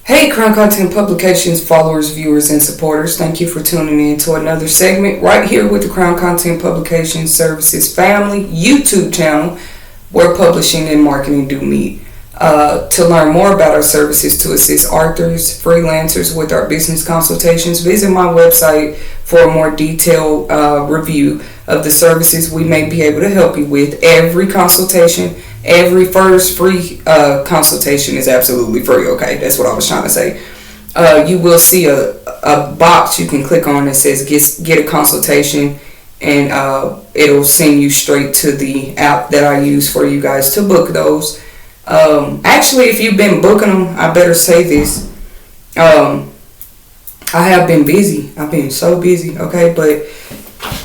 Hey, Crown Content Publications followers, viewers, and supporters. Thank you for tuning in to another segment right here with the Crown Content Publications Services Family YouTube channel where publishing and marketing do meet. To learn more about our services to assist authors, freelancers with our business consultations, visit my website for a more detailed review of the services we may be able to help you with. Every consultation, every first free consultation is absolutely free, okay? That's what I was trying to say. You will see a box you can click on that says get a consultation, and it'll send you straight to the app that I use for you guys to book those. Actually, if you've been booking them, I better say this. I have been busy. I've been so busy, okay? But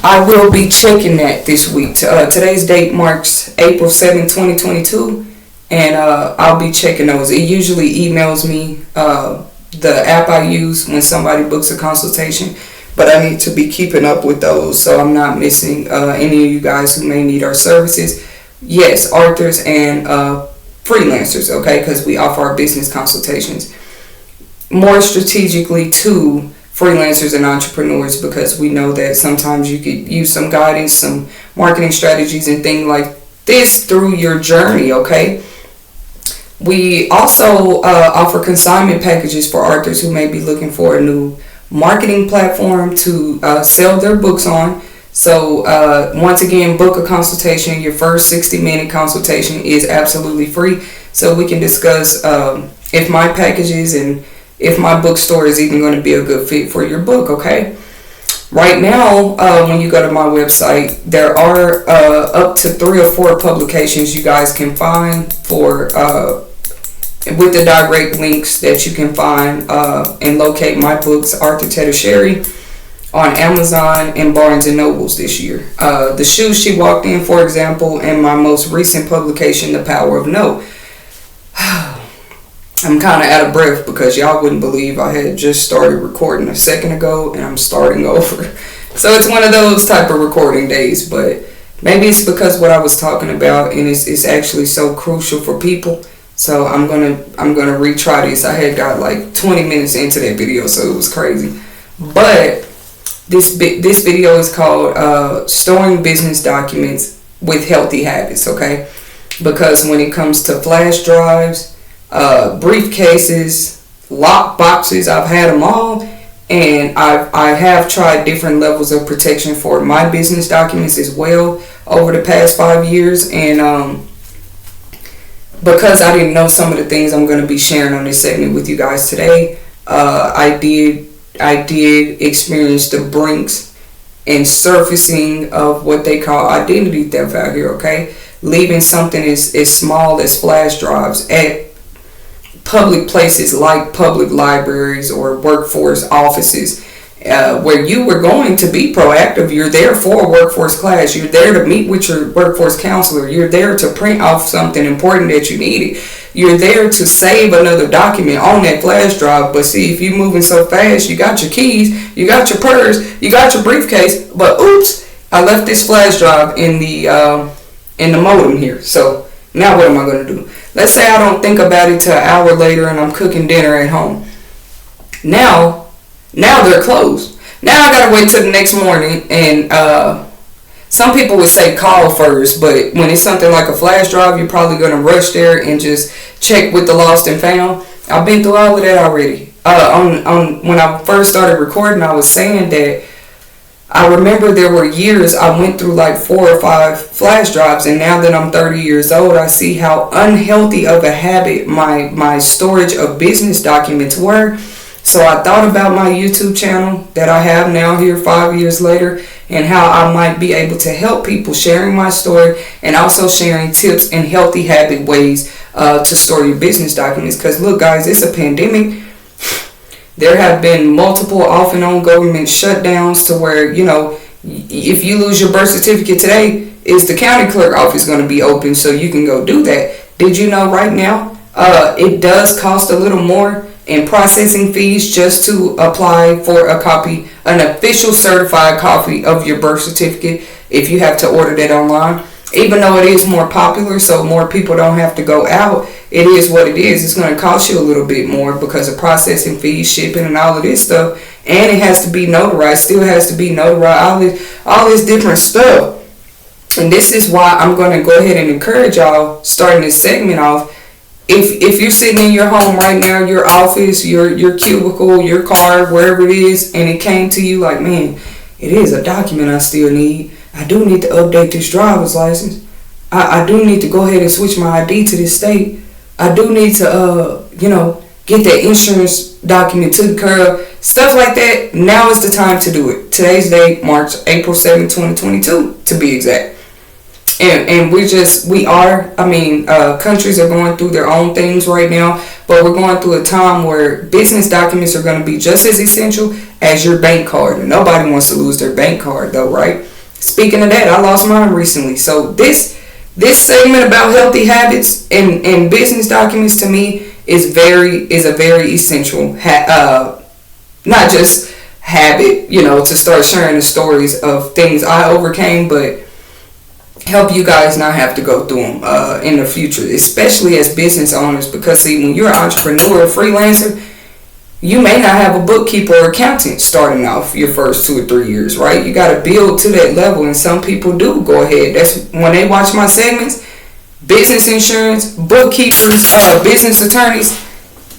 I will be checking that this week. Today's date marks April 7, 2022, and I'll be checking those. It usually emails me the app I use when somebody books a consultation, but I need to be keeping up with those so I'm not missing any of you guys who may need our services. Yes, authors and freelancers, okay, because we offer our business consultations more strategically to freelancers and entrepreneurs, because we know that sometimes you could use some guidance, some marketing strategies and things like this through your journey, okay? We also offer consignment packages for authors who may be looking for a new marketing platform to sell their books on. So once again, book a consultation. Your first 60-minute consultation is absolutely free, so we can discuss if my packages and if my bookstore is even going to be a good fit for your book, okay? Right now, when you go to my website, there are up to 3 or 4 publications you guys can find for with the direct links that you can find and locate my books, Arthur Tedder Sherry, on Amazon and Barnes & Nobles this year. The Shoes She Walked In, for example, and my most recent publication, The Power of No. I'm kind of out of breath because y'all wouldn't believe I had just started recording a second ago and I'm starting over. So it's one of those type of recording days, but maybe it's because what I was talking about and it's actually so crucial for people. So I'm gonna retry this. I had got like 20 minutes into that video, so it was crazy. But this video is called Storing Business Documents with Healthy Habits, okay? Because when it comes to flash drives, briefcases, lock boxes, I've had them all, and I have tried different levels of protection for my business documents as well over the past 5 years, and because I didn't know some of the things I'm going to be sharing on this segment with you guys today, I did experience the brinks and surfacing of what they call identity theft out here, okay? Leaving something as small as flash drives at public places like public libraries or workforce offices, where you were going to be proactive. You're there for a workforce class. You're there to meet with your workforce counselor. You're there to print off something important that you needed. You're there to save another document on that flash drive. But see, if you're moving so fast, you got your keys, you got your purse, you got your briefcase, but oops, I left this flash drive in the modem here. So now what am I going to do? Let's say I don't think about it till an hour later and I'm cooking dinner at home. Now they're closed. Now I gotta wait till the next morning, and some people would say call first, but when it's something like a flash drive, you're probably gonna rush there and just check with the lost and found. I've been through all of that already. When I first started recording, I was saying that I remember there were years I went through like 4 or 5 flash drives, and now that I'm 30 years old, I see how unhealthy of a habit my storage of business documents were. So I thought about my YouTube channel that I have now here 5 years later, and how I might be able to help people sharing my story and also sharing tips and healthy habit ways to store your business documents. Because look guys, it's a pandemic. There have been multiple off and on government shutdowns to where, you know, if you lose your birth certificate today, is the county clerk office going to be open so you can go do that? Did you know right now it does cost a little more in processing fees just to apply for a copy, an official certified copy of your birth certificate, if you have to order that online? Even though it is more popular, so more people don't have to go out, it is what it is. It's going to cost you a little bit more because of processing fees, shipping, and all of this stuff. And it has to be notarized. Still has to be notarized. All this different stuff. And this is why I'm going to go ahead and encourage y'all, starting this segment off. If you're sitting in your home right now, your office, your cubicle, your car, wherever it is, and it came to you like, man, it is a document I still need. I do need to update this driver's license. I do need to go ahead and switch my ID to this state. I do need to, get that insurance document to the curb. Stuff like that. Now is the time to do it. Today's date, April 7, 2022, to be exact. And countries are going through their own things right now, but we're going through a time where business documents are going to be just as essential as your bank card. And nobody wants to lose their bank card though, right? Speaking of that, I lost mine recently. So this segment about healthy habits and business documents to me is a very essential, not just habit, to start sharing the stories of things I overcame, but help you guys not have to go through them in the future, especially as business owners. Because see, when you're an entrepreneur, freelancer, you may not have a bookkeeper or accountant starting off your first 2 or 3 years, right? You got to build to that level, and some people do go ahead. That's when they watch my segments. Business insurance, bookkeepers, business attorneys,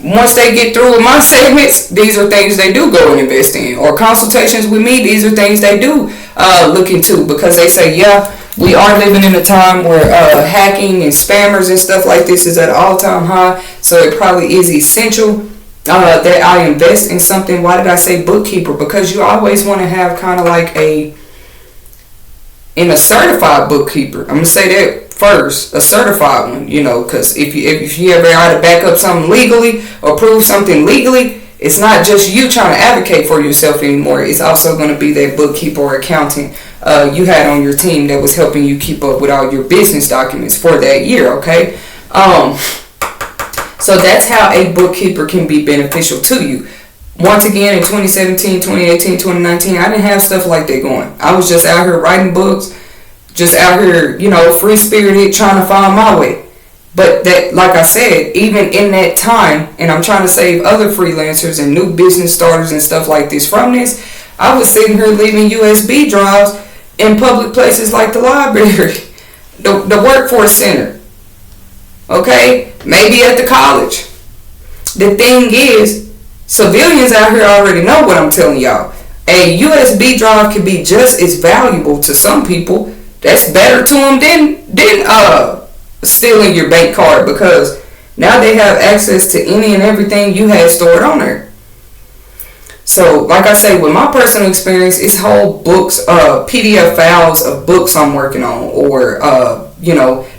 once they get through with my segments, these are things they do go and invest in. Or consultations with me, these are things they do look into, because they say, yeah, we are living in a time where hacking and spammers and stuff like this is at an all-time high. So it probably is essential that I invest in something. Why did I say bookkeeper? Because you always want to have kind of like a certified bookkeeper. I'm going to say that first, a certified one, because if you ever had to back up something legally or prove something legally, it's not just you trying to advocate for yourself anymore. It's also going to be that bookkeeper or accountant you had on your team that was helping you keep up with all your business documents for that year, okay? So that's how a bookkeeper can be beneficial to you. Once again, in 2017, 2018, 2019, I didn't have stuff like that going. I was just out here writing books, just out here, free-spirited, trying to find my way. But that, like I said, even in that time, and I'm trying to save other freelancers and new business starters and stuff like this from this, I was sitting here leaving USB drives in public places like the library, the workforce center, okay? Maybe at the college. The thing is, civilians out here already know what I'm telling y'all. A USB drive can be just as valuable to some people. That's better to them than stealing your bank card, because now they have access to any and everything you had stored on there. So, like I say, with my personal experience, it's whole books, PDF files of books I'm working on, or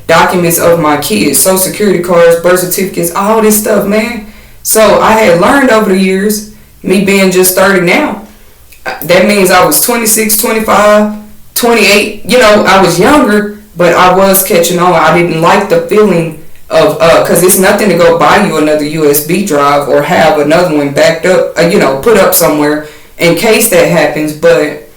documents of my kids, social security cards, birth certificates, all this stuff, man. So I had learned over the years, me being just 30 now, that means I was 26, 25, 28, I was younger, but I was catching on. I didn't like the feeling of, because it's nothing to go buy you another USB drive or have another one backed up, put up somewhere in case that happens. But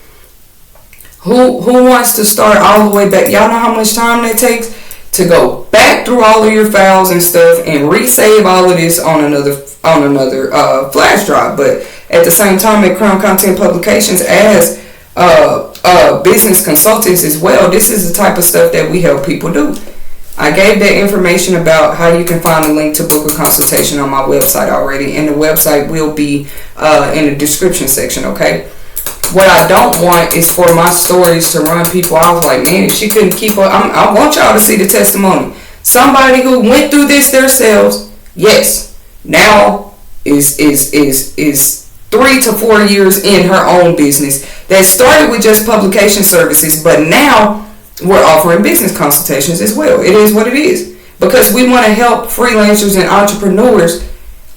who wants to start all the way back? Y'all know how much time that takes to go back through all of your files and stuff and resave all of this on another flash drive. But at the same time, at Crown Content Publications, as business consultants as well, this is the type of stuff that we help people do. I gave that information about how you can find a link to book a consultation on my website already, and the website will be in the description section, okay? What I don't want is for my stories to run people off like, man, if she couldn't keep up. I want y'all to see the testimony. Somebody who went through this themselves, yes, now is 3 to 4 years in her own business that started with just publication services, but now we're offering business consultations as well. It is what it is, because we want to help freelancers and entrepreneurs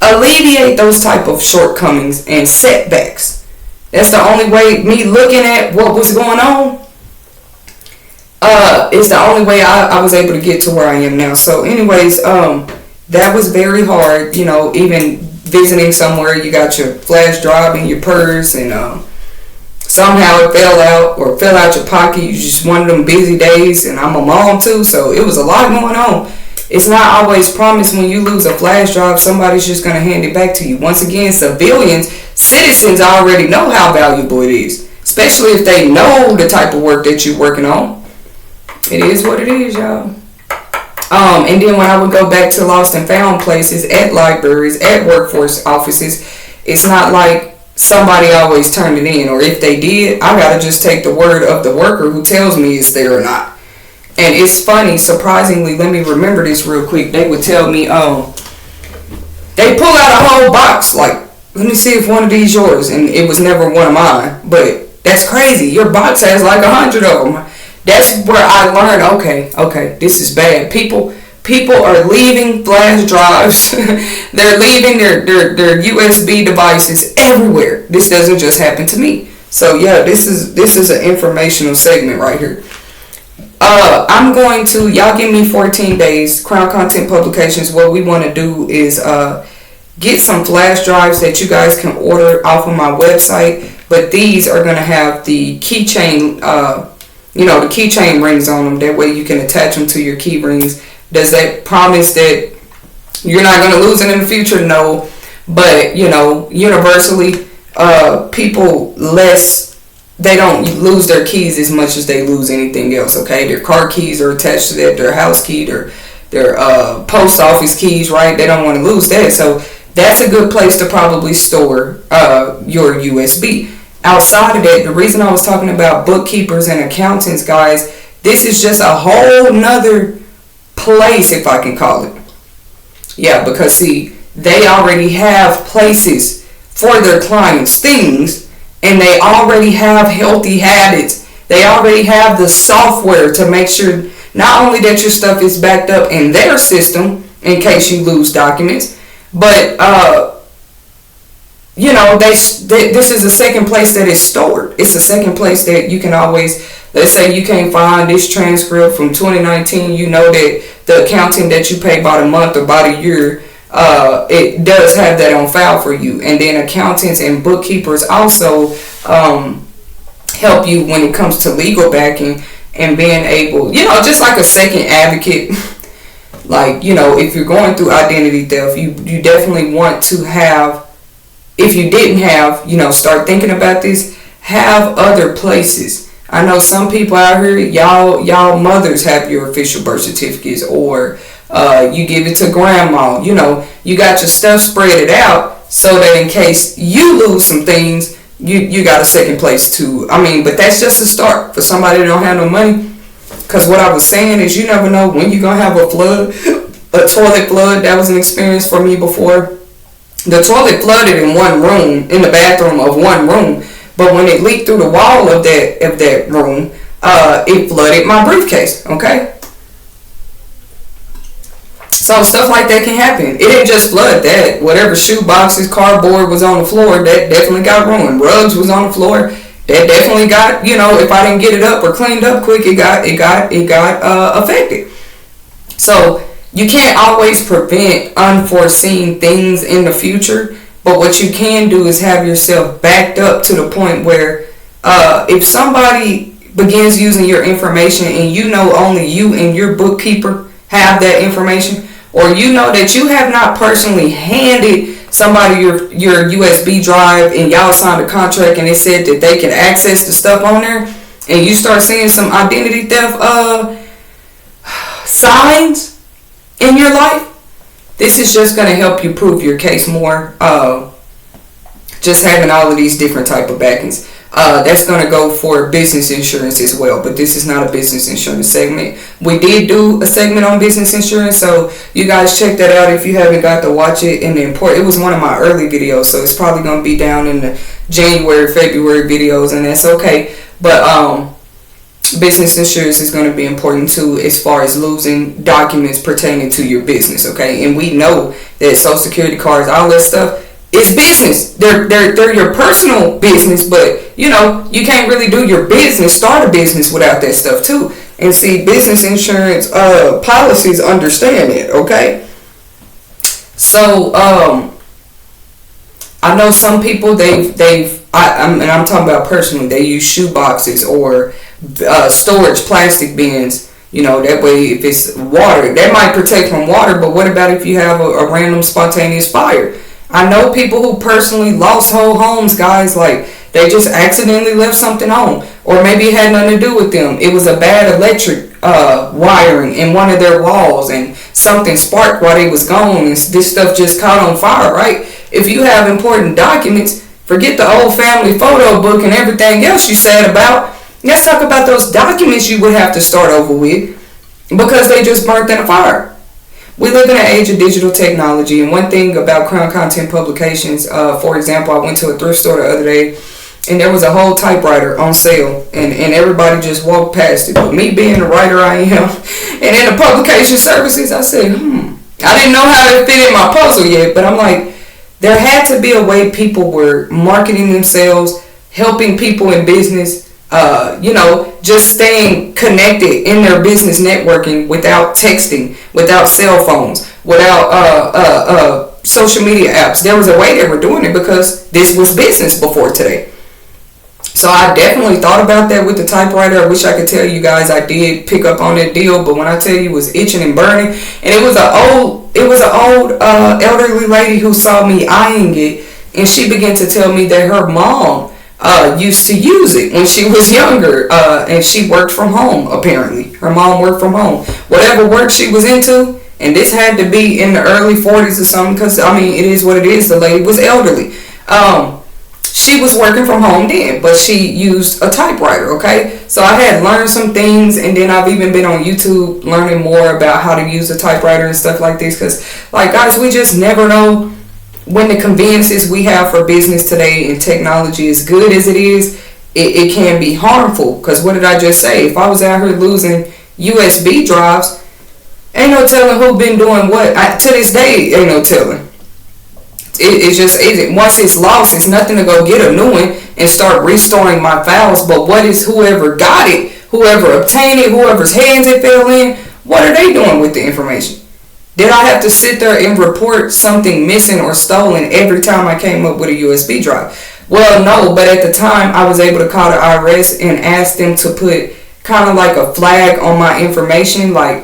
alleviate those type of shortcomings and setbacks. That's the only way, me looking at what was going on, is the only way I was able to get to where I am now. So anyways, that was very hard, even visiting somewhere, you got your flash drive in your purse, and somehow it fell out your pocket. You just one of them busy days, and I'm a mom too, so it was a lot going on. It's not always promised when you lose a flash drive, somebody's just going to hand it back to you. Once again, citizens already know how valuable it is, especially if they know the type of work that you're working on. It is what it is, y'all. And then when I would go back to lost and found places, at libraries, at workforce offices, it's not like somebody always turned it in, or if they did, I gotta just take the word of the worker who tells me it's there or not. And it's funny, surprisingly, let me remember this real quick. They would tell me, they pull out a whole box, like, let me see if one of these yours, and it was never one of mine. But that's crazy. Your box has like 100 of them. That's where I learned, okay, this is bad. People are leaving flash drives. They're leaving their USB devices everywhere. This doesn't just happen to me. So yeah, this is an informational segment right here. I'm going to, y'all give me 14 days. Crown Content Publications, what we want to do is get some flash drives that you guys can order off of my website. But these are going to have the keychain, the keychain rings on them. That way you can attach them to your key rings. Does that promise that you're not going to lose it in the future? No. But, universally, people they don't lose their keys as much as they lose anything else, okay? Their car keys are attached to that, their house key, their post office keys, right? They don't want to lose that. So that's a good place to probably store your USB. Outside of that, the reason I was talking about bookkeepers and accountants, guys, this is just a whole nother place, if I can call it. Yeah, because see, they already have places for their clients' things, and they already have healthy habits. They already have the software to make sure not only that your stuff is backed up in their system in case you lose documents, but this is a second place that is stored. It's a second place that you can always, let's say you can't find this transcript from 2019. You know that the accountant that you pay about a month or about a year, it does have that on file for you. And then accountants and bookkeepers also help you when it comes to legal backing and being able, just like a second advocate. Like, if you're going through identity theft, you definitely want to have, if you didn't have, start thinking about this, have other places. I know some people out here, y'all mothers have your official birth certificates, or you give it to grandma. You got your stuff spread it out so that in case you lose some things, you got a second place too. But that's just a start for somebody that don't have no money. Because what I was saying is, you never know when you're going to have a flood, a toilet flood. That was an experience for me before. The toilet flooded in one room, in the bathroom of one room. But when it leaked through the wall of that room, it flooded my briefcase, okay? So stuff like that can happen. It didn't just flood that. Whatever shoe boxes, cardboard was on the floor, that definitely got ruined. Rugs was on the floor. That definitely got, if I didn't get it up or cleaned up quick, it got affected. So you can't always prevent unforeseen things in the future, but what you can do is have yourself backed up to the point where if somebody begins using your information and only you and your bookkeeper have that information, or that you have not personally handed somebody your USB drive and y'all signed a contract and it said that they can access the stuff on there, and you start seeing some identity theft signs in your life, this is just going to help you prove your case more. Just having all of these different type of backings. That's going to go for business insurance as well, but this is not a business insurance segment. We did do a segment on business insurance, so you guys check that out if you haven't got to watch it. It was one of my early videos, so it's probably going to be down in the January, February videos, and that's okay. But business insurance is going to be important too, as far as losing documents pertaining to your business, okay? And we know that Social Security cards, all that stuff, it's business. They're your personal business, but you can't really do your business, start a business without that stuff too. And see, business insurance policies understand it, okay? So I know some people I'm talking about personally, they use shoe boxes or storage plastic bins That way, if it's water, that might protect from water, but what about if you have a random spontaneous fire? I know people who personally lost whole homes, guys, like they just accidentally left something on, or maybe it had nothing to do with them. It was a bad electric wiring in one of their walls, and something sparked while they was gone, and this stuff just caught on fire, right? If you have important documents, forget the old family photo book and everything else you said about. Let's talk about those documents you would have to start over with because they just burnt in a fire. We live in an age of digital technology, and one thing about Crown Content Publications, for example, I went to a thrift store the other day, and there was a whole typewriter on sale, and everybody just walked past it. But me being the writer I am, and in the publication services, I said, I didn't know how to fit in my puzzle yet, but I'm like, there had to be a way people were marketing themselves, helping people in business, just staying connected in their business networking without texting, without cell phones, without social media apps. There was a way they were doing it because this was business before today. So I definitely thought about that with the typewriter. I wish I could tell you guys I did pick up on that deal, but when I tell you it was itching and burning, and it was an old elderly lady who saw me eyeing it, and she began to tell me that her mom used to use it when she was younger, and she worked from home. Apparently, her mom worked from home. Whatever work she was into, and this had to be in the early 40s or something, because it is what it is. The lady was elderly. She was working from home then, but she used a typewriter, okay? So I had learned some things, and then I've even been on YouTube learning more about how to use a typewriter and stuff like this, because, guys, we just never know when the conveniences we have for business today and technology, as good as it is, it can be harmful, because what did I just say? If I was out here losing USB drives, ain't no telling who been doing what. To this day, ain't no telling. It just isn't. Once it's lost, it's nothing to go get a new one and start restoring my files. But what is whoever got it, whoever obtained it, whoever's hands it fell in, what are they doing with the information? Did I have to sit there and report something missing or stolen every time I came up with a USB drive? Well, no, but at the time I was able to call the IRS and ask them to put kind of like a flag on my information, kind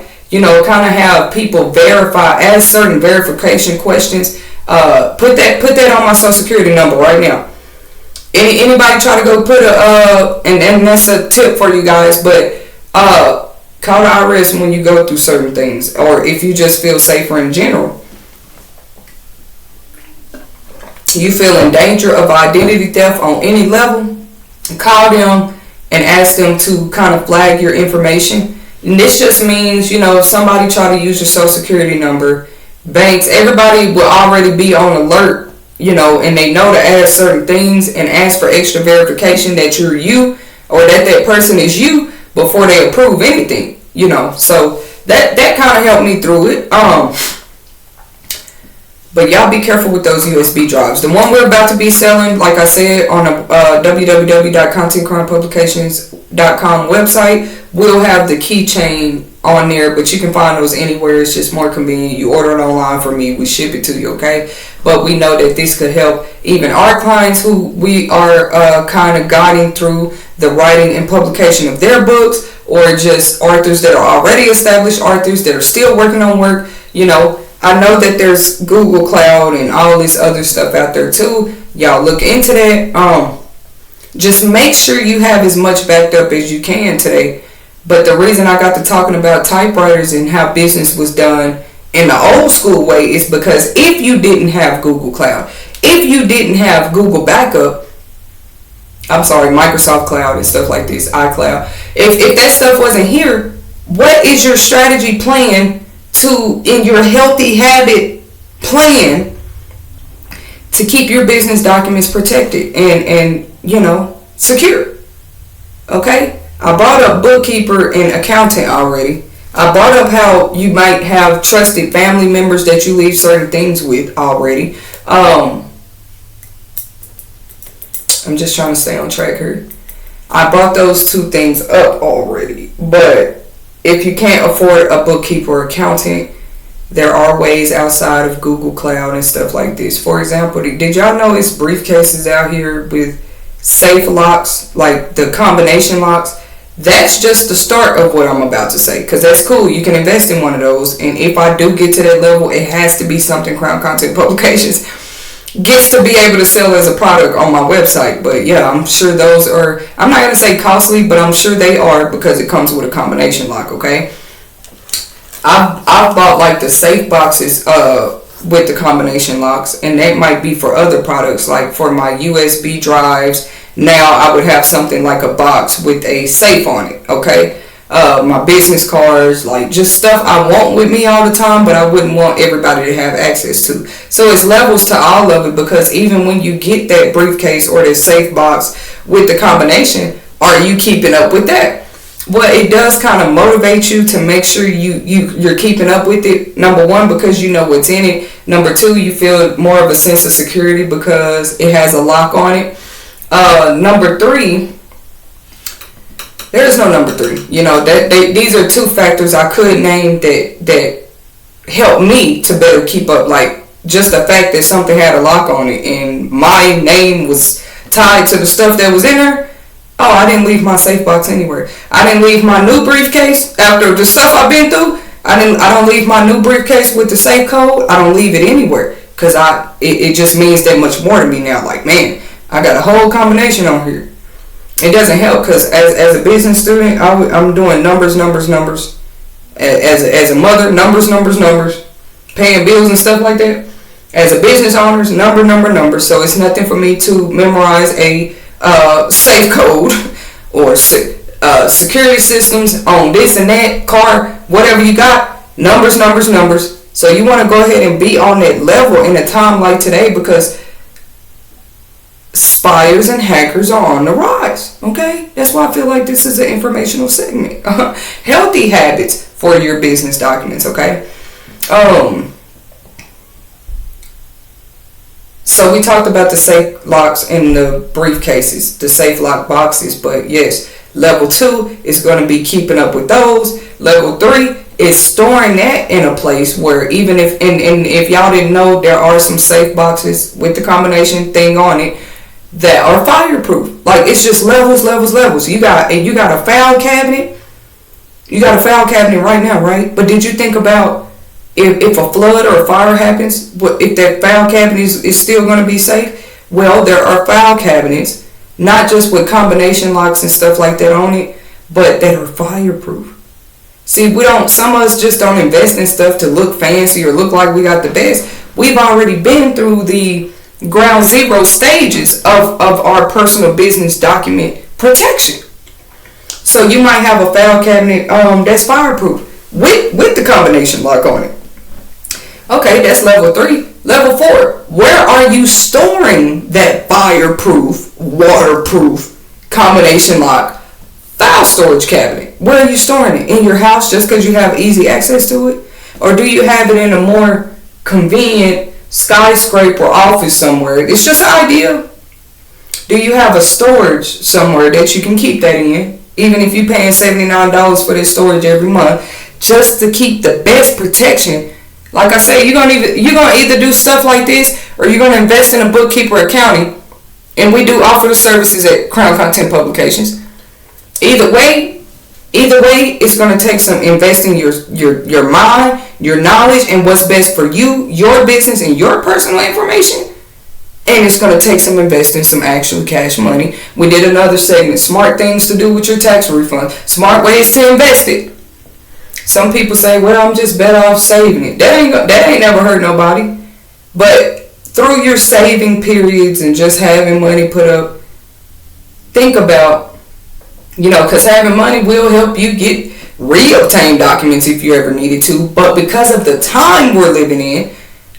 of have people verify, ask certain verification questions. Put that on my social security number right now. Anybody try to go put and that's a tip for you guys, but call the IRS when you go through certain things, or if you just feel safer in general. You feel in danger of identity theft on any level, call them and ask them to kind of flag your information. And this just means, if somebody try to use your social security number, banks, everybody will already be on alert, and they know to ask certain things and ask for extra verification that you're you, or that person is you, before they approve anything, So that kind of helped me through it. But y'all be careful with those USB drives. The one we're about to be selling, like I said, on the www.contentcrimepublications.com website, will have the keychain on there, but you can find those anywhere. It's just more convenient. You order it online from me, we ship it to you, okay? But we know that this could help even our clients who we are kind of guiding through the writing and publication of their books, or just authors that are already established authors that are still working on work. I know that there's Google Cloud and all this other stuff out there too. Y'all look into that. Just make sure you have as much backed up as you can today. But the reason I got to talking about typewriters and how business was done in the old school way is because if you didn't have Google Cloud, if you didn't have Google Backup, Microsoft Cloud and stuff like this, iCloud, if that stuff wasn't here, what is your strategy plan in your healthy habit plan to keep your business documents protected and secure? Okay? I brought up bookkeeper and accountant already. I brought up how you might have trusted family members that you leave certain things with already. I'm just trying to stay on track here. I brought those two things up already. But if you can't afford a bookkeeper or accountant, there are ways outside of Google Cloud and stuff like this. For example, did y'all know it's briefcases out here with safe locks, like the combination locks, That's just the start of what I'm about to say, because that's cool. You can invest in one of those, and if I do get to that level, it has to be something Crown Content Publications gets to be able to sell as a product on my website. But yeah, I'm sure those are, I'm not going to say costly, but I'm sure they are, because it comes with a combination lock, okay? I've bought like the safe boxes with the combination locks, and that might be for other products, like for my USB drives. Now I would have something like a box with a safe on it, okay? My business cards, like just stuff I want with me all the time, but I wouldn't want everybody to have access to. So it's levels to all of it, because even when you get that briefcase or that safe box with the combination, are you keeping up with that? Well, it does kind of motivate you to make sure you're keeping up with it. Number one, because you know what's in it. Number two, you feel more of a sense of security because it has a lock on it. Number three, there's no number three. You know, these are two factors I could name that help me to better keep up. Like just the fact that something had a lock on it and my name was tied to the stuff that was in there. Oh, I didn't leave my safe box anywhere. I didn't leave my new briefcase after the stuff I've been through. I don't leave my new briefcase with the safe code. I don't leave it anywhere, because it just means that much more to me now. Like, man, I got a whole combination on here. It doesn't help, because as a business student, I'm doing numbers. As a mother, numbers, paying bills and stuff like that. As a business owner, number. So it's nothing for me to memorize a safe code or security systems on this and that car, whatever you got. Numbers. So you want to go ahead and be on that level in a time like today, because spies and hackers are on the rise. Okay, that's why I feel like this is an informational segment. Healthy habits for your business documents. Okay. So we talked about the safe locks and the briefcases, the safe lock boxes, but yes, level 2 is going to be keeping up with those. Level 3 is storing that in a place where even if y'all didn't know, there are some safe boxes with the combination thing on it that are fireproof. Like, it's just levels. You got a file cabinet. You got a file cabinet right now, right? But did you think about if a flood or a fire happens, if that file cabinet is still going to be safe? Well, there are file cabinets, not just with combination locks and stuff like that on it, but that are fireproof. See, some of us just don't invest in stuff to look fancy or look like we got the best. We've already been through the ground zero stages of our personal business document protection. So you might have a file cabinet that's fireproof with the combination lock on it. Okay, that's level 3. Level 4, where are you storing that fireproof, waterproof combination lock file storage cabinet? Where are you storing it? In your house just because you have easy access to it? Or do you have it in a more convenient skyscraper office somewhere? It's just an idea. Do you have a storage somewhere that you can keep that in? Even if you're paying $79 for this storage every month, just to keep the best protection. Like I say, you're gonna either do stuff like this, or you're gonna invest in a bookkeeper accounting. And we do offer the services at Crown Content Publications. Either way, it's gonna take some investing your mind, your knowledge, and what's best for you, your business, and your personal information. And it's going to take some investing, some actual cash money. We did another segment, smart things to do with your tax refund. Smart ways to invest it. Some people say, well, I'm just better off saving it. That ain't never hurt nobody. But through your saving periods and just having money put up, think about, because having money will help you get reobtain documents if you ever needed to. But because of the time we're living in,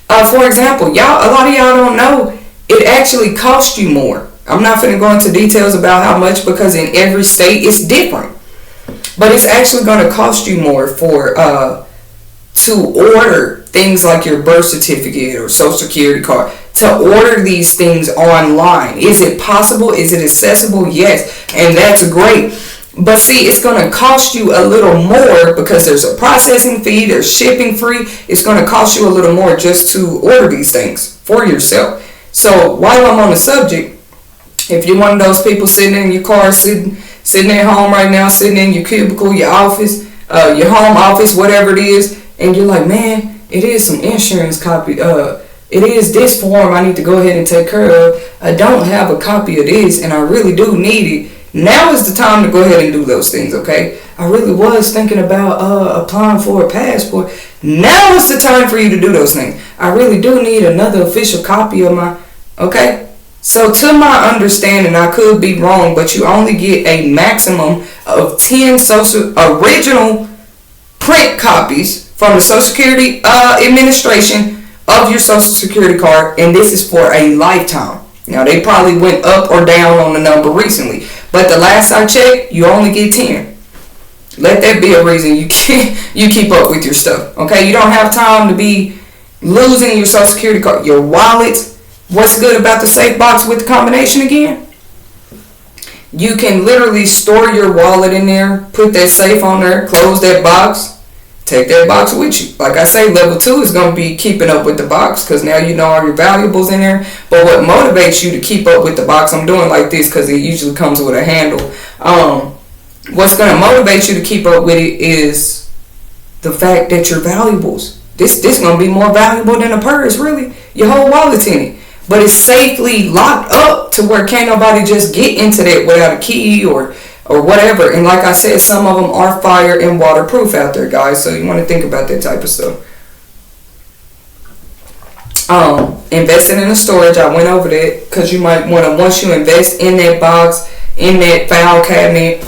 for example, a lot of y'all don't know, it actually costs you more. I'm not going to go into details about how much, because in every state it's different. But it's actually going to cost you more to order things like your birth certificate or social security card, to order these things online. Is it possible? Is it accessible? Yes. And that's great. But see, it's going to cost you a little more because there's a processing fee, there's shipping free. It's going to cost you a little more just to order these things for yourself. So while I'm on the subject, if you're one of those people sitting in your car, sitting sitting at home right now, sitting in your cubicle, your office, your home office, whatever it is, and you're like, man, it is some insurance copy. It is this form I need to go ahead and take care of. I don't have a copy of this, and I really do need it. Now is the time to go ahead and do those things, okay? I really was thinking about applying for a passport. Now is the time for you to do those things. I really do need another official copy of my, okay? So to my understanding, I could be wrong, but you only get a maximum of 10 original print copies from the Social Security Administration of your Social Security card, and this is for a lifetime. Now, they probably went up or down on the number recently, but the last I checked, you only get 10. Let that be a reason you keep up with your stuff, okay? You don't have time to be losing your Social Security card, your wallet. What's good about the safe box with the combination again? You can literally store your wallet in there, put that safe on there, close that box, take that box with you. Like I say, level 2 is going to be keeping up with the box, because now you know all your valuables in there. But what motivates you to keep up with the box, I'm doing like this because it usually comes with a handle. What's going to motivate you to keep up with it is the fact that your valuables, this going to be more valuable than a purse, really. Your whole wallet's in it. But it's safely locked up to where can't nobody just get into that without a key or whatever. And like I said, some of them are fire and waterproof out there, guys. So you want to think about that type of stuff. Investing in the storage, I went over that because you might want to, once you invest in that box, in that file cabinet,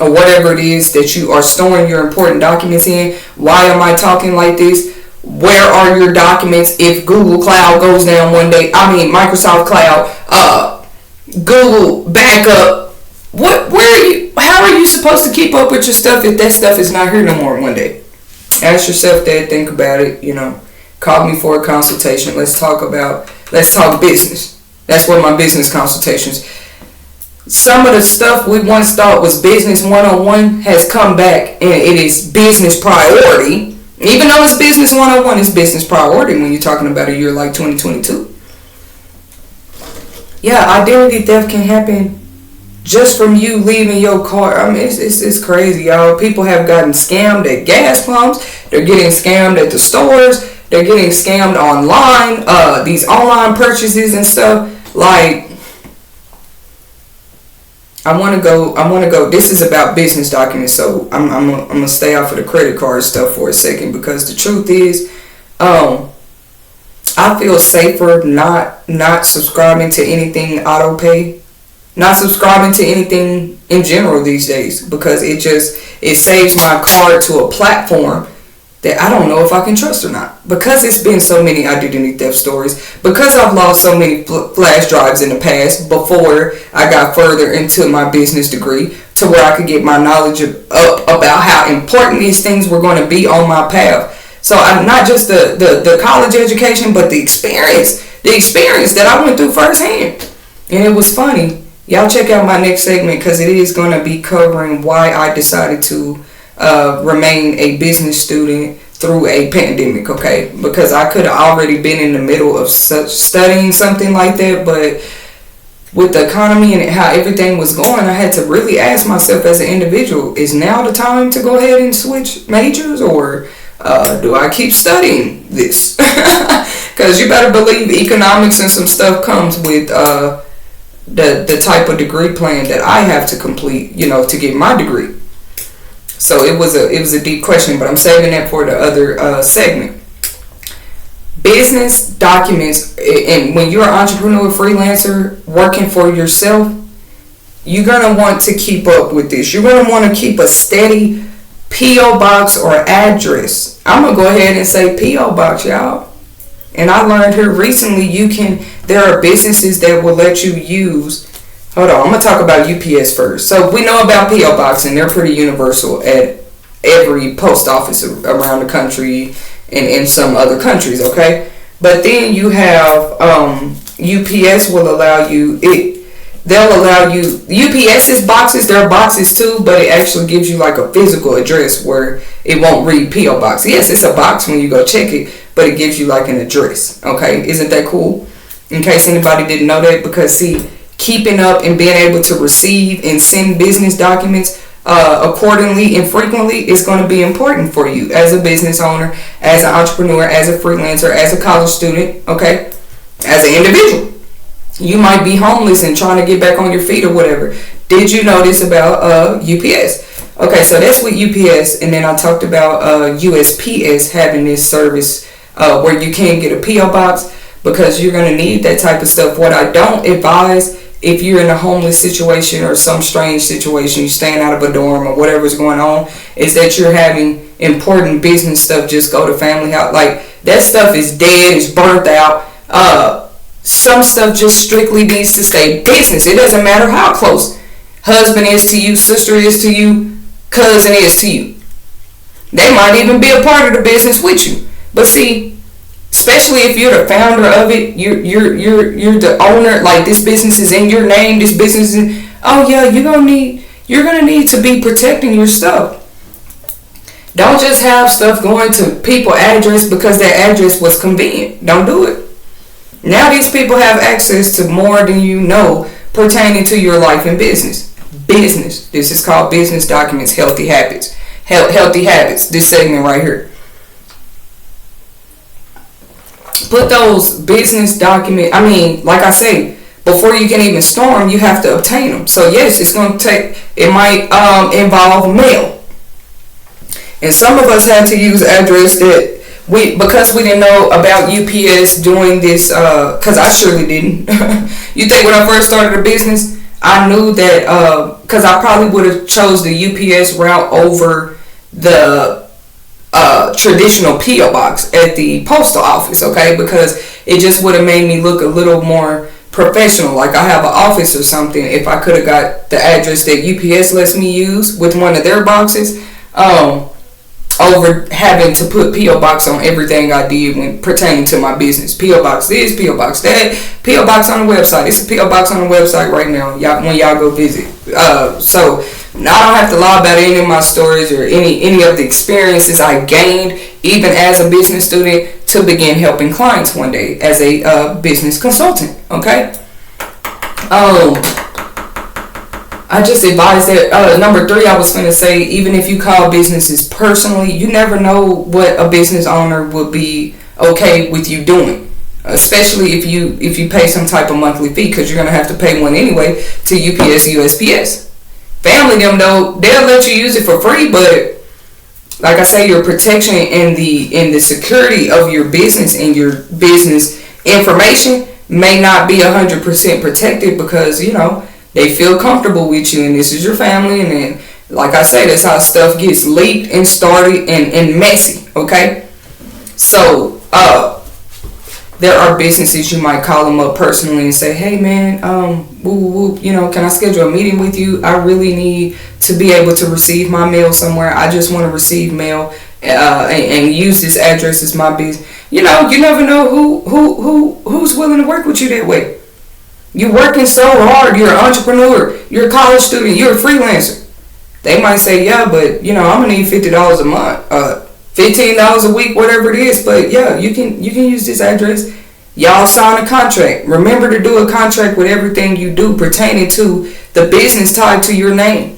or whatever it is that you are storing your important documents in. Why am I talking like this? Where are your documents if Google Cloud goes down one day? Microsoft Cloud, Google backup. How are you supposed to keep up with your stuff if that stuff is not here no more one day? Ask yourself that, think about it, call me for a consultation. Let's talk business. That's what my business consultations. Some of the stuff we once thought was business 101 has come back and it is business priority. Even though it's business 101, it's business priority when you're talking about a year like 2022. Yeah, identity theft can happen just from you leaving your car. It's crazy, y'all. People have gotten scammed at gas pumps. They're getting scammed at the stores. They're getting scammed online. These online purchases and stuff. Like, I want to go. This is about business documents, so I'm gonna stay off of the credit card stuff for a second, because the truth is, I feel safer not subscribing to anything auto pay, not subscribing to anything in general these days, because it saves my card to a platform that I don't know if I can trust or not, because it's been so many identity theft stories, because I've lost so many flash drives in the past before I got further into my business degree, to where I could get my knowledge up about how important these things were going to be on my path. So I'm not just the college education, but the experience that I went through firsthand. And it was funny. Y'all check out my next segment, because it is going to be covering why I decided to remain a business student through a pandemic, okay? Because I could have already been in the middle of studying something like that, but with the economy and how everything was going, I had to really ask myself as an individual, is now the time to go ahead and switch majors, or do I keep studying this? Because you better believe economics and some stuff comes with the type of degree plan that I have to complete, to get my degree. So it was a deep question, but I'm saving that for the other segment. Business documents, and when you're an entrepreneur, freelancer, working for yourself, you're going to want to keep up with this. You're going to want to keep a steady P.O. box or address. I'm going to go ahead and say P.O. box, y'all. And I learned here recently, there are businesses that will let you use. Hold on, I'm going to talk about UPS first. So we know about P.O. Box, and they're pretty universal at every post office around the country and in some other countries, okay? But then you have UPS will allow you, they'll allow you, UPS's boxes, there are boxes too, but it actually gives you like a physical address where it won't read P.O. Box. Yes, it's a box when you go check it, but it gives you like an address, okay? Isn't that cool? In case anybody didn't know that, because see, keeping up and being able to receive and send business documents accordingly and frequently is going to be important for you as a business owner, as an entrepreneur, as a freelancer, as a college student, okay, as an individual. You might be homeless and trying to get back on your feet or whatever. Did you know this about UPS? Okay, so that's with UPS, and then I talked about USPS having this service where you can get a P.O. box, because you're going to need that type of stuff. What I don't advise, if you're in a homeless situation or some strange situation, you're staying out of a dorm or whatever's going on, is that you're having important business stuff just go to family house. Like, that stuff is dead, it's burnt out. Some stuff just strictly needs to stay business. It doesn't matter how close husband is to you, sister is to you, cousin is to you. They might even be a part of the business with you. But see, especially if you're the founder of it, you're the owner. Like, this business is in your name. This business is, oh yeah, you're gonna need to be protecting your stuff. Don't just have stuff going to people's address because their address was convenient. Don't do it. Now these people have access to more than you know pertaining to your life and business. Business. This is called Business Documents, Healthy Habits. Healthy Habits. This segment right here. Put those business documents, like I say, before you can even store them, you have to obtain them. So yes, it's going to take, it might involve mail. And some of us had to use address that because we didn't know about UPS doing this, because I surely didn't. You think when I first started a business, I knew that, because I probably would have chose the UPS route over the traditional P.O. box at the postal office, okay? Because it just would have made me look a little more professional, like I have an office or something. If I could have got the address that UPS lets me use with one of their boxes, over having to put P.O. box on everything I did when pertaining to my business. P.O. box this, P.O. box that, P.O. box on the website. It's a P.O. box on the website right now, when y'all go visit. So now I don't have to lie about any of my stories or any of the experiences I gained, even as a business student, to begin helping clients one day as a business consultant. Okay. I just advise that, number 3, I was going to say, even if you call businesses personally, you never know what a business owner would be okay with you doing. Especially if you pay some type of monthly fee, because you're going to have to pay one anyway to UPS, USPS. Family, them though, they'll let you use it for free, but like I say, your protection and the security of your business and your business information may not be 100% protected, because, they feel comfortable with you, and this is your family, and then, like I say, that's how stuff gets leaked and started and messy, okay? So, there are businesses you might call them up personally and say, hey man, can I schedule a meeting with you? I really need to be able to receive my mail somewhere. I just want to receive mail and use this address as my business. You never know who's willing to work with you that way. You're working so hard. You're an entrepreneur. You're a college student. You're a freelancer. They might say, yeah, but I'm gonna need $50 a month, $15 a week, whatever it is. But yeah, you can use this address. Y'all sign a contract. Remember to do a contract with everything you do pertaining to the business tied to your name.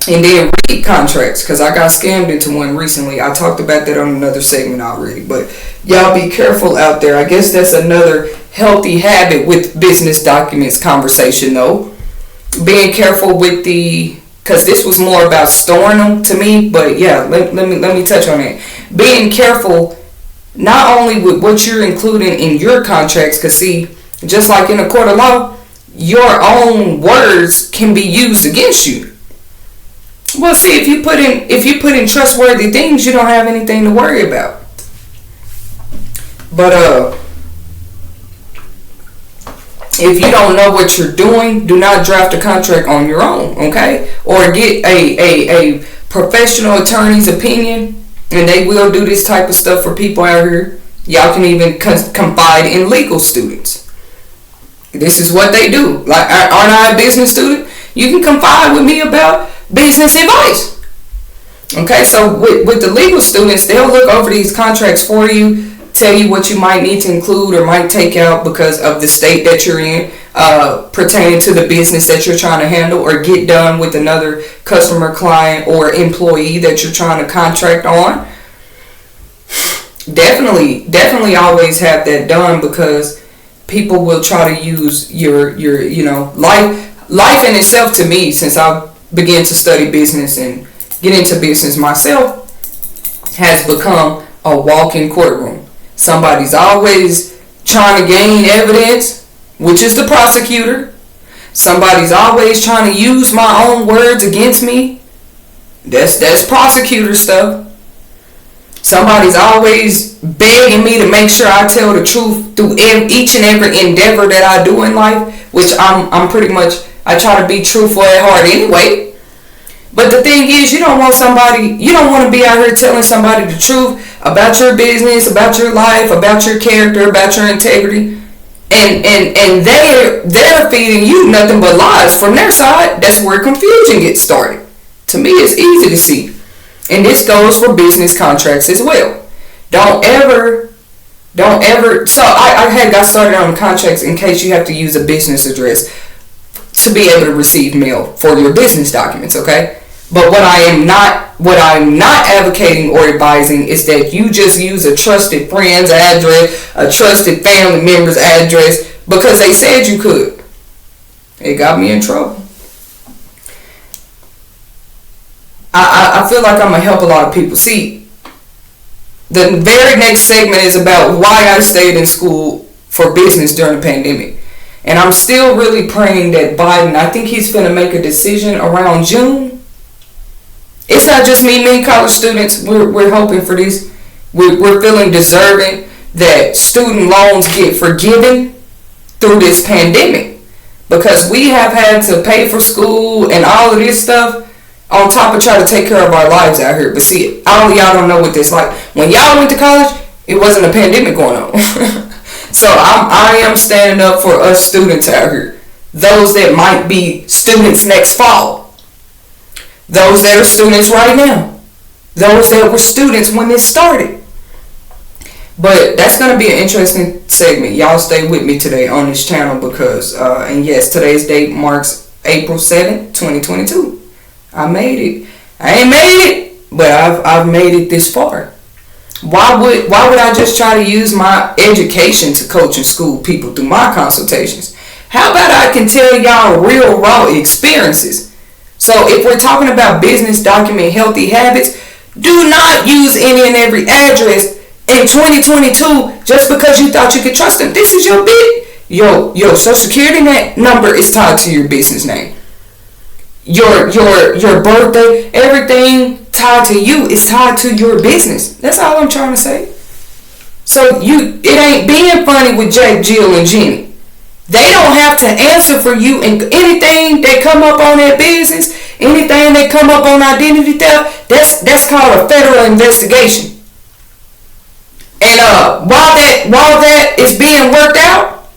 And then read contracts, because I got scammed into one recently. I talked about that on another segment already. But y'all be careful out there. I guess that's another healthy habit with business documents conversation, though. Being careful with because this was more about storing them to me. But yeah, let me touch on it. Being careful not only with what you're including in your contracts, because see, just like in a court of law, your own words can be used against you. Well, see, if you put in trustworthy things, you don't have anything to worry about. But if you don't know what you're doing, do not draft a contract on your own, okay? Or get a professional attorney's opinion, and they will do this type of stuff for people out here. Y'all can even confide in legal students. This is what they do. Like, aren't I a business student? You can confide with me about business advice. Okay, so with the legal students, they'll look over these contracts for you, tell you what you might need to include or might take out because of the state that you're in. pertaining to the business that you're trying to handle or get done with another customer, client, or employee that you're trying to contract on. Definitely always have that done, because people will try to use your life in itself. To me, since I began to study business and get into business myself, has become a walk-in courtroom. Somebody's always trying to gain evidence, which is the prosecutor. Somebody's always trying to use my own words against me. That's prosecutor stuff. Somebody's always begging me to make sure I tell the truth through each and every endeavor that I do in life, which I'm pretty much, I try to be truthful at heart anyway. But the thing is, you don't want to be out here telling somebody the truth about your business, about your life, about your character, about your integrity. And they're feeding you nothing but lies from their side. That's where confusion gets started. To me, it's easy to see. And this goes for business contracts as well. Don't ever. So I had got started on contracts in case you have to use a business address to be able to receive mail for your business documents, okay? But what I'm not advocating or advising is that you just use a trusted friend's address, a trusted family member's address, because they said you could. It got me in trouble. I feel like I'm going to help a lot of people. See, the very next segment is about why I stayed in school for business during the pandemic. And I'm still really praying that Biden, I think he's going to make a decision around June. It's not just me college students, we're hoping for this. We're feeling deserving that student loans get forgiven through this pandemic. Because we have had to pay for school and all of this stuff on top of trying to take care of our lives out here. But see, all of y'all don't know what this like. When y'all went to college, it wasn't a pandemic going on. So I am standing up for us students out here. Those that might be students next fall. Those that are students right now. Those that were students when this started. But that's going to be an interesting segment. Y'all stay with me today on this channel because, and yes, today's date marks April 7th, 2022. I made it. I ain't made it, but I've made it this far. Why would I just try to use my education to coach and school people through my consultations? How about I can tell y'all real raw experiences? So if we're talking about business document healthy habits, do not use any and every address in 2022 just because you thought you could trust them. This is your your social security number is tied to your business name. Your birthday, everything tied to you is tied to your business. That's all I'm trying to say. So it ain't being funny with Jack, Jill, and Jenny. They don't have to answer for you, and anything that come up on their business, anything that come up on identity theft, that's called a federal investigation. And while that is being worked out,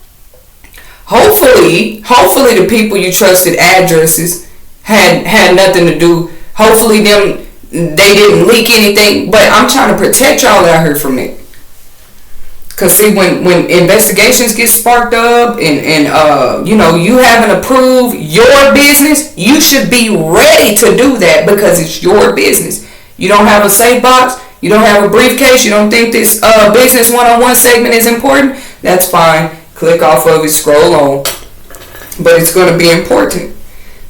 hopefully the people you trusted addresses had nothing to do. Hopefully they didn't leak anything, but I'm trying to protect y'all out here from it. Cause see, when investigations get sparked up and you haven't approved your business, you should be ready to do that because it's your business. You don't have a safe box, you don't have a briefcase, you don't think this business one-on-one segment is important, that's fine. Click off of it, scroll on. But it's going to be important.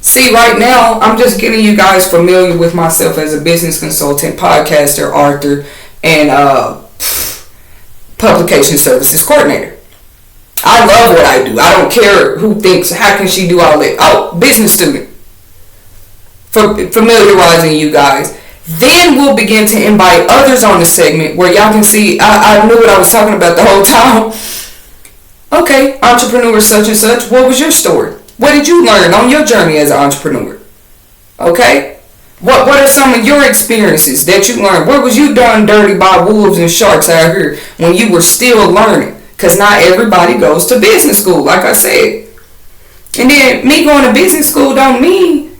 See, right now, I'm just getting you guys familiar with myself as a business consultant, podcaster, author, and publication services coordinator. I love what I do. I don't care who thinks, how can she do all that? Oh, business student. Familiarizing you guys. Then we'll begin to invite others on the segment where y'all can see, I knew what I was talking about the whole time. Okay, entrepreneur such and such, what was your story? What did you learn on your journey as an entrepreneur? Okay? What are some of your experiences that you learned? Where was you done dirty by wolves and sharks out here when you were still learning? Because not everybody goes to business school, like I said. And then me going to business school don't mean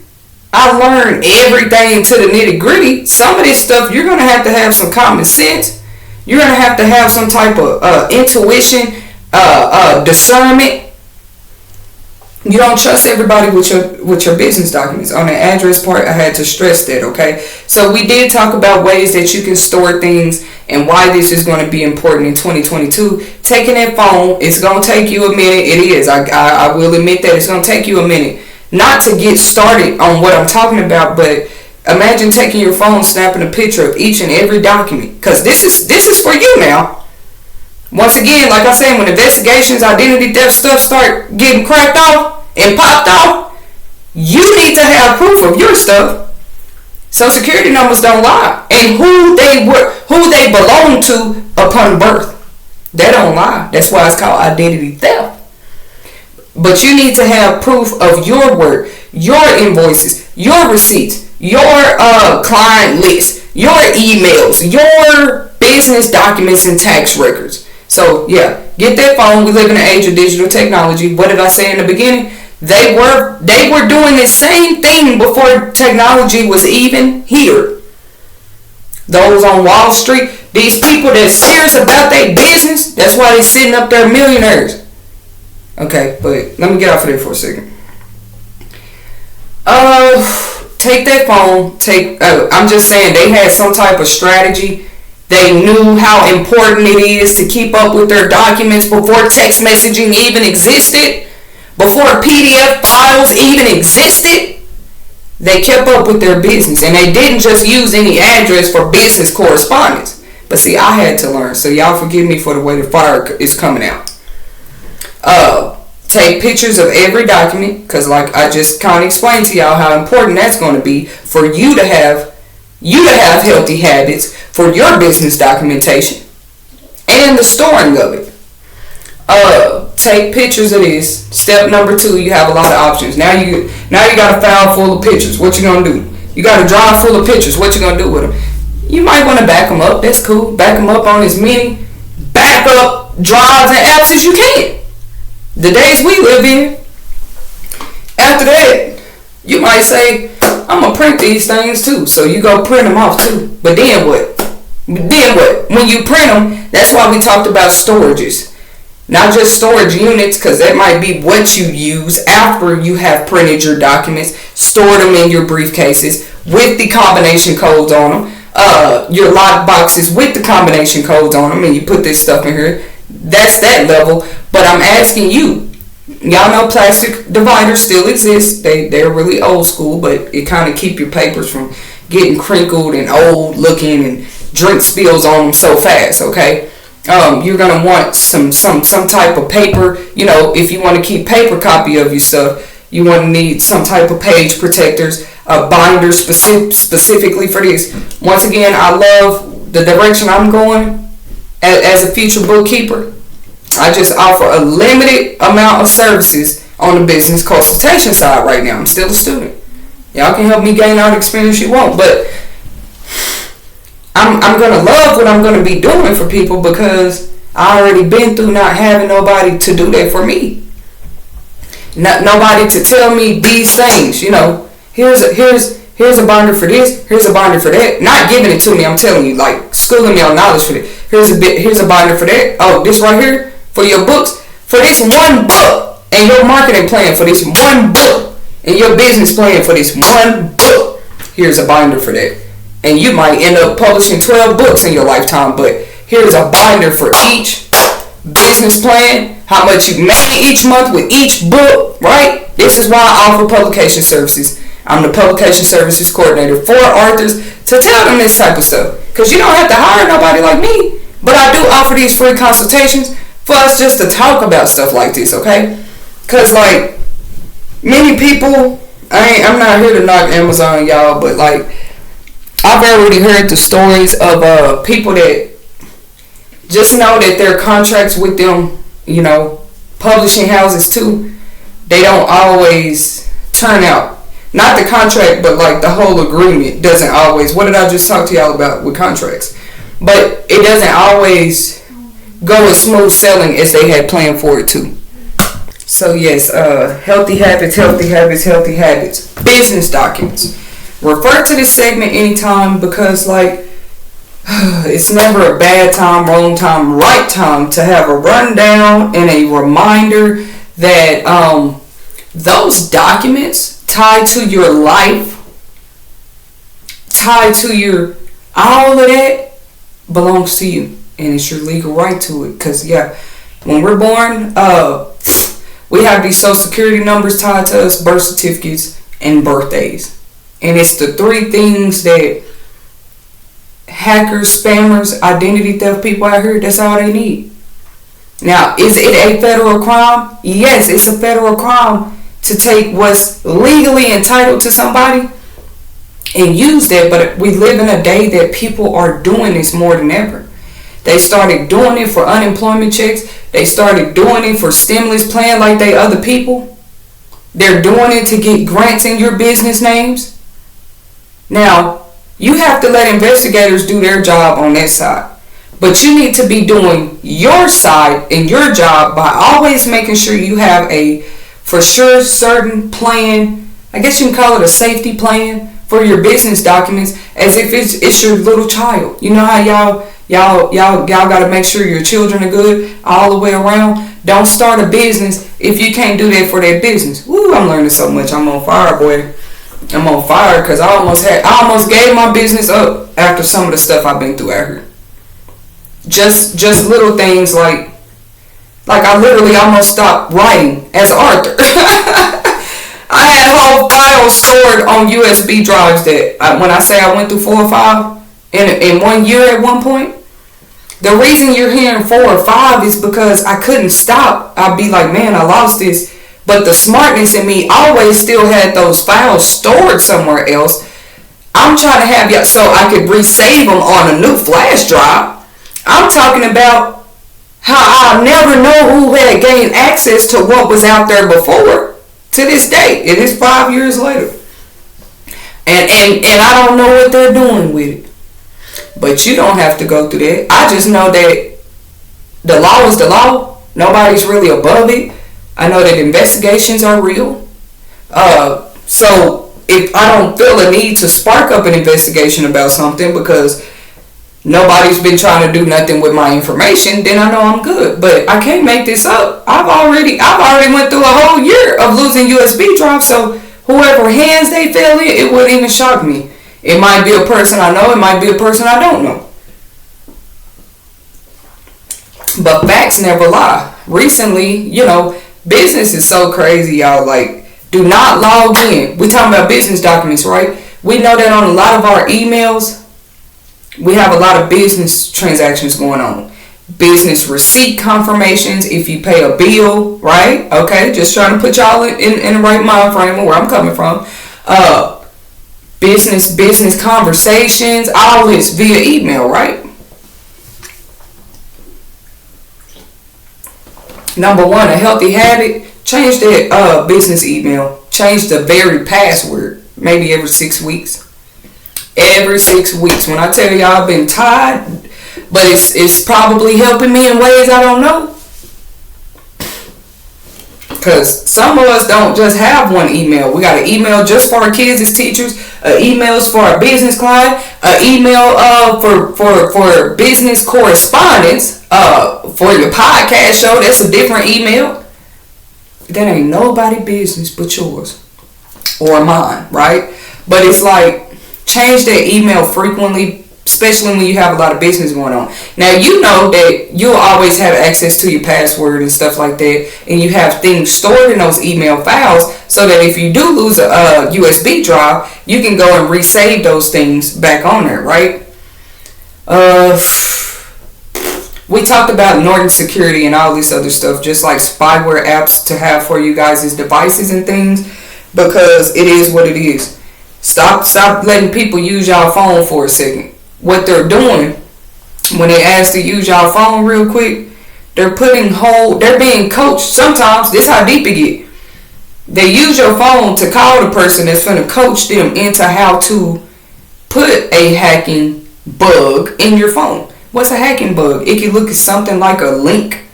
I learned everything to the nitty gritty. Some of this stuff you're going to have some common sense. You're going to have some type of intuition, discernment. You don't trust everybody with your business documents. On the address part, I had to stress that, okay? So we did talk about ways that you can store things and why this is going to be important in 2022. Taking that phone, it's going to take you a minute. It is. I will admit that it's going to take you a minute. Not to get started on what I'm talking about, but imagine taking your phone, snapping a picture of each and every document. Because this is for you now. Once again, like I said, when investigations, identity theft stuff start getting cracked off and popped off, you need to have proof of your stuff. Social security numbers don't lie, and who they belong to upon birth, they don't lie. That's why it's called identity theft. But you need to have proof of your work, your invoices, your receipts, your client list, your emails, your business documents and tax records. So yeah, get that phone. We live in an age of digital technology. What did I say in the beginning? They were doing the same thing before technology was even here. Those on Wall Street, these people that's serious about their business, that's why they're sitting up there millionaires. Okay, but let me get off of there for a second. Take that phone. I'm just saying they had some type of strategy. They knew how important it is to keep up with their documents before text messaging even existed, before PDF files even existed. They kept up with their business, and they didn't just use any address for business correspondence. But see, I had to learn, so y'all forgive me for the way the fire is coming out. Take pictures of every document, because like I just kind of explained to y'all how important that's going to be for you to have healthy habits for your business documentation and the storing of it. Take pictures of this. Step number 2, you have a lot of options. Now you got a file full of pictures. What you gonna do? You got a drive full of pictures. What you gonna do with them? You might want to back them up. That's cool. Back them up on as many backup drives and apps as you can. The days we live in. After that, you might say, I'm gonna print these things too. So you go print them off too. But then what? When you print them, that's why we talked about storages. Not just storage units, because that might be what you use after you have printed your documents. Store them in your briefcases with the combination codes on them. Your lock boxes with the combination codes on them, and you put this stuff in here. That's that level. But I'm asking you, y'all know plastic dividers still exist. They're really old school, but it kind of keep your papers from getting crinkled and old looking and drink spills on them so fast, okay? You're gonna want some type of paper. You know, if you want to keep paper copy of your stuff, you want to need some type of page protectors, a binder specifically for this. Once again, I love the direction I'm going as a future bookkeeper. I just offer a limited amount of services on the business consultation side right now. I'm still a student. Y'all can help me gain all the experience you want, but I'm going to love what I'm going to be doing for people because I already been through not having nobody to do that for me. Nobody to tell me these things, you know. Here's a binder for this, here's a binder for that. Not giving it to me, I'm telling you, like schooling me on knowledge for it. Here's a binder for that. Oh, this right here for your books, for this one book, and your marketing plan for this one book, and your business plan for this one book. Here's a binder for that. And you might end up publishing 12 books in your lifetime, but here's a binder for each business plan, how much you made each month with each book, right? This is why I offer publication services. I'm the publication services coordinator for authors to tell them this type of stuff. Because you don't have to hire nobody like me. But I do offer these free consultations for us just to talk about stuff like this, okay? Because, like, many people, I'm not here to knock Amazon, y'all, but, like, I've already heard the stories of people that just know that their contracts with them, you know, publishing houses too, they don't always turn out. Not the contract, but like the whole agreement doesn't always. What did I just talk to y'all about with contracts? But it doesn't always go as smooth sailing as they had planned for it to. So yes, healthy habits. Business documents. Refer to this segment anytime because, like, it's never a bad time, wrong time, right time to have a rundown and a reminder that those documents tied to your life, tied to your, all of that belongs to you. And it's your legal right to it. Because, yeah, when we're born, we have these social security numbers tied to us, birth certificates, and birthdays. And it's the three things that hackers, spammers, identity theft people out here, that's all they need. Now, is it a federal crime? Yes, it's a federal crime to take what's legally entitled to somebody and use that. But we live in a day that people are doing this more than ever. They started doing it for unemployment checks. They started doing it for stimulus plan like they other people. They're doing it to get grants in your business names. Now, you have to let investigators do their job on that side. But you need to be doing your side and your job by always making sure you have a for sure certain plan. I guess you can call it a safety plan for your business documents, as if it's your little child. You know how y'all got to make sure your children are good all the way around. Don't start a business if you can't do that for that business. Woo, I'm learning so much. I'm on fire, boy. I'm on fire because I almost gave my business up after some of the stuff I've been through out here. Just little things like I literally almost stopped writing as Arthur. I had whole files stored on USB drives that when I say I went through 4 or 5 in 1 year at one point, the reason you're hearing 4 or 5 is because I couldn't stop. I'd be like, man, I lost this. But the smartness in me always still had those files stored somewhere else. I'm trying to have so I could resave them on a new flash drive. I'm talking about how I'll never know who had gained access to what was out there before. To this day, it is 5 years later. And I don't know what they're doing with it. But you don't have to go through that. I just know that the law is the law. Nobody's really above it. I know that investigations are real. So if I don't feel a need to spark up an investigation about something because nobody's been trying to do nothing with my information, then I know I'm good. But I can't make this up. I've already went through a whole year of losing USB drives, so whoever hands they fell in, it wouldn't even shock me. It might be a person I know, it might be a person I don't know. But facts never lie. Recently, business is so crazy, y'all. Like, do not log in. We talking about business documents, right? We know that on a lot of our emails, we have a lot of business transactions going on. Business receipt confirmations if you pay a bill, right? Okay, just trying to put y'all in the right mind frame of where I'm coming from. Business conversations, all this via email, right? Number one, a healthy habit, change that business email. Change the very password, maybe every 6 weeks. Every 6 weeks. When I tell y'all I've been tired, but it's probably helping me in ways I don't know. Because some of us don't just have one email. We got an email just for our kids as teachers, emails for our business client, an email for business correspondence, for your podcast show. That's a different email. That ain't nobody business but yours or mine, right? But it's like, change that email frequently, especially when you have a lot of business going on. Now, you know that you'll always have access to your password and stuff like that, and you have things stored in those email files so that if you do lose a USB drive, you can go and resave those things back on there, right? We talked about Norton Security and all this other stuff, just like spyware apps to have for you guys' devices and things, because it is what it is. Stop letting people use y'all phone for a second. What they're doing when they ask to use y'all phone real quick, they're being coached. Sometimes this how deep it get. They use your phone to call the person that's going to coach them into how to put a hacking bug in your phone. What's a hacking bug? It can look at something like a link,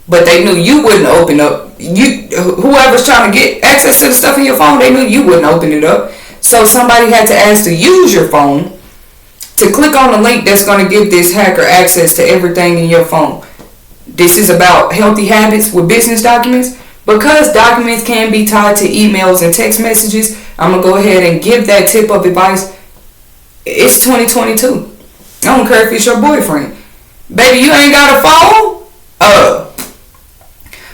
but they knew you wouldn't open up. Whoever's trying to get access to the stuff in your phone, they knew you wouldn't open it up. So somebody had to ask to use your phone to click on the link that's going to give this hacker access to everything in your phone. This is about healthy habits with business documents. Because documents can be tied to emails and text messages, I'm going to go ahead and give that tip of advice. It's 2022. I don't care if it's your boyfriend. Baby, you ain't got a phone?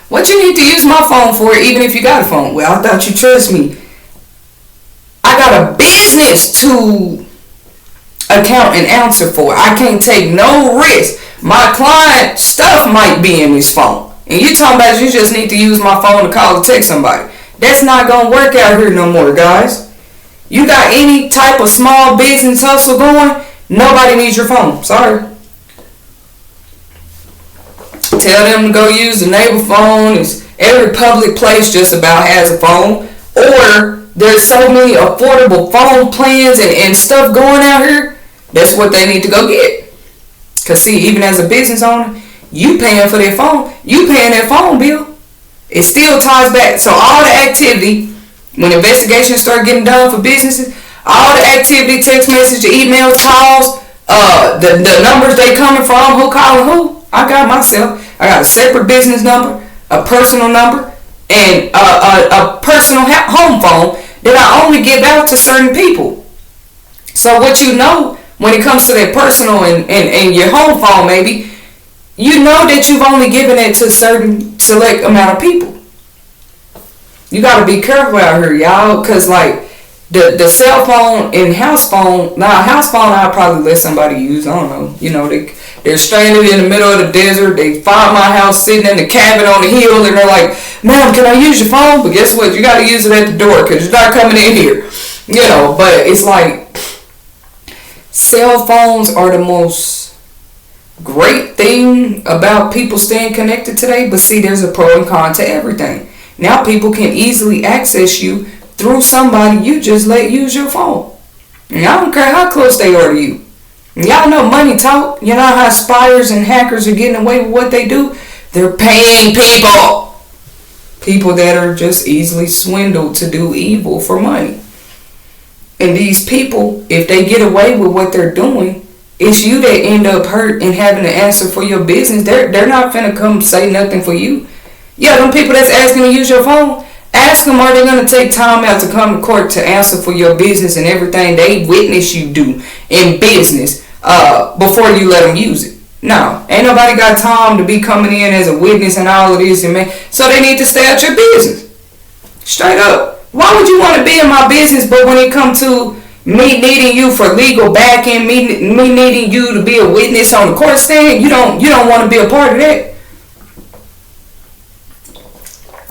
What you need to use my phone for, even if you got a phone? Well, I thought you trust me. I got a business to account and answer for. I can't take no risk. My client stuff might be in his phone. And you talking about you just need to use my phone to call or text somebody. That's not going to work out here no more, guys. You got any type of small business hustle going, nobody needs your phone. Sorry. Tell them to go use the neighbor phone. Every public place just about has a phone. Or there's so many affordable phone plans and stuff going out here. That's what they need to go get. Because see, even as a business owner, you paying for their phone. You paying their phone bill. It still ties back. So all the activity, when investigations start getting done for businesses, all the activity, text message, emails, calls, the numbers they coming from, who calling who, I got myself. I got a separate business number, a personal number, and a personal home phone that I only give out to certain people. So what you know when it comes to that personal and your home phone, maybe, you know that you've only given it to a certain select amount of people. You got to be careful out here, y'all, because like the cell phone and house phone, now house phone I'll probably let somebody use, I don't know, you know, they're stranded in the middle of the desert, they find my house sitting in the cabin on the hill, and they're like, ma'am, can I use your phone? But guess what, you got to use it at the door because you're not coming in here, you know. But it's like, cell phones are the most great thing about people staying connected today, but see, there's a pro and con to everything. Now people can easily access you through somebody you just let use your phone. And I don't care how close they are to you. And y'all know money talk. You know how spiders and hackers are getting away with what they do? They're paying people. People that are just easily swindled to do evil for money. And these people, if they get away with what they're doing, it's you that end up hurt and having to answer for your business. They're not finna come say nothing for you. Yeah, them people that's asking to use your phone, ask them, are they gonna take time out to come to court to answer for your business and everything they witness you do in business before you let them use it? No, ain't nobody got time to be coming in as a witness and all of this, and man, so they need to stay out your business. Straight up. Why would you want to be in my business, but when it comes to me needing you for legal backing, me needing you to be a witness on the court stand, you don't want to be a part of that?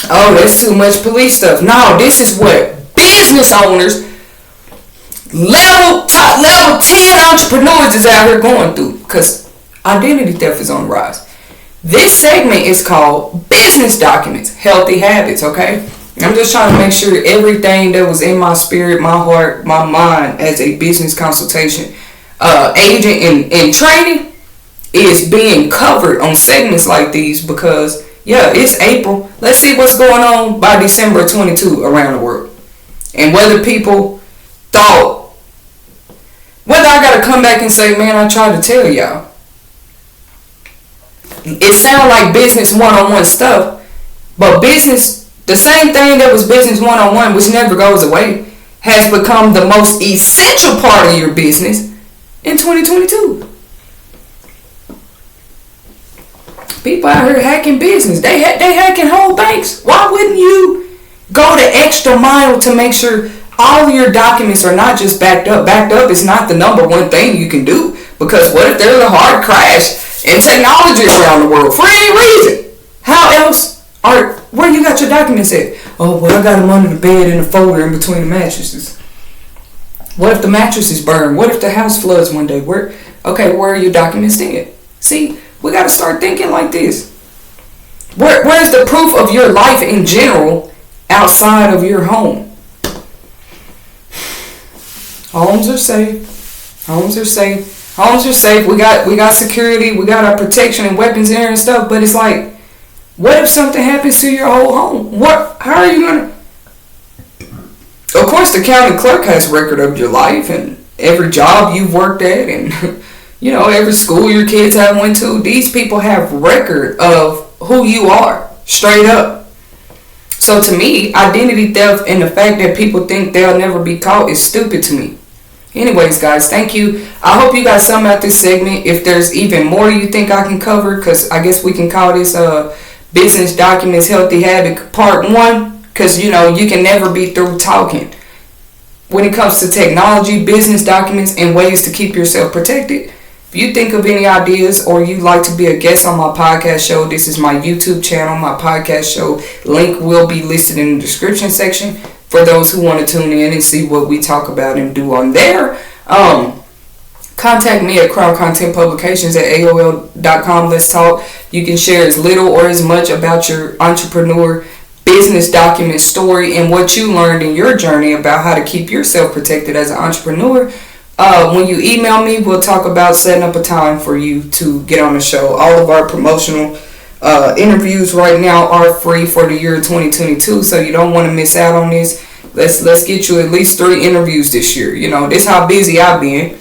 Oh, that's too much police stuff. No, this is what business owners, top level 10 entrepreneurs is out here going through, because identity theft is on the rise. This segment is called Business Documents, Healthy Habits, okay? I'm just trying to make sure everything that was in my spirit, my heart, my mind as a business consultation agent in training is being covered on segments like these, because yeah, it's April. Let's see what's going on by December 22 around the world. And whether people thought, whether I got to come back and say, man, I tried to tell y'all. It sounds like business one-on-one stuff, but business, the same thing that was business one-on-one, which never goes away, has become the most essential part of your business in 2022. People out here hacking business. They hacking whole banks. Why wouldn't you go the extra mile to make sure all of your documents are not just backed up? Backed up is not the number one thing you can do, because what if there's a hard crash in technology around the world for any reason? How else where you got your documents at? Oh, well, I got them under the bed in a folder in between the mattresses. What if the mattresses burn? What if the house floods one day? Where are your documents then? See, we got to start thinking like this. Where's the proof of your life in general outside of your home? Homes are safe. Homes are safe. Homes are safe. We got security. We got our protection and weapons in there and stuff. But it's like, what if something happens to your whole home? How are you gonna? Of course, the county clerk has record of your life and every job you've worked at, and every school your kids have went to. These people have record of who you are, straight up. So to me, identity theft and the fact that people think they'll never be caught is stupid to me. Anyways, guys, thank you. I hope you got something out this segment. If there's even more you think I can cover, because I guess we can call this Business Documents Healthy Habit Part 1, because, you know, you can never be through talking. When it comes to technology, business documents, and ways to keep yourself protected, if you think of any ideas or you'd like to be a guest on my podcast show, this is my YouTube channel, my podcast show. Link will be listed in the description section for those who want to tune in and see what we talk about and do on there. Contact me at crowncontentpublications@aol.com. Let's talk. You can share as little or as much about your entrepreneur business document story and what you learned in your journey about how to keep yourself protected as an entrepreneur. When you email me, we'll talk about setting up a time for you to get on the show. All of our promotional interviews right now are free for the year 2022, so you don't want to miss out on this. Let's get you at least 3 interviews this year. You know, this how busy I've been.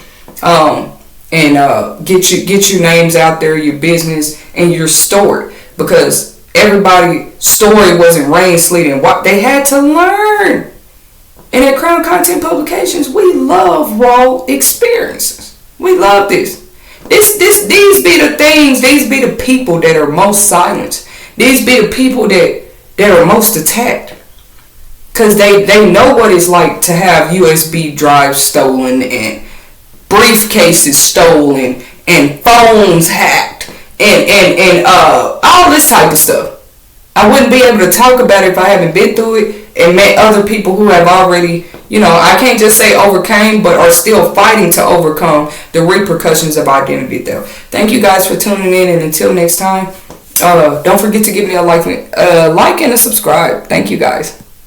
Get your names out there, your business, and your story, because everybody's story wasn't rain, sleet, and what they had to learn. And at Crown Content Publications, we love raw experiences. We love this. These be the things, these be the people that are most silenced. These be the people that are most attacked. Because they know what it's like to have USB drives stolen and briefcases stolen and phones hacked and all this type of stuff. I wouldn't be able to talk about it if I haven't been through it and met other people who have already, you know, I can't just say overcame, but are still fighting to overcome the repercussions of identity theft. Thank you guys for tuning in, and until next time, don't forget to give me a like and a subscribe. Thank you guys.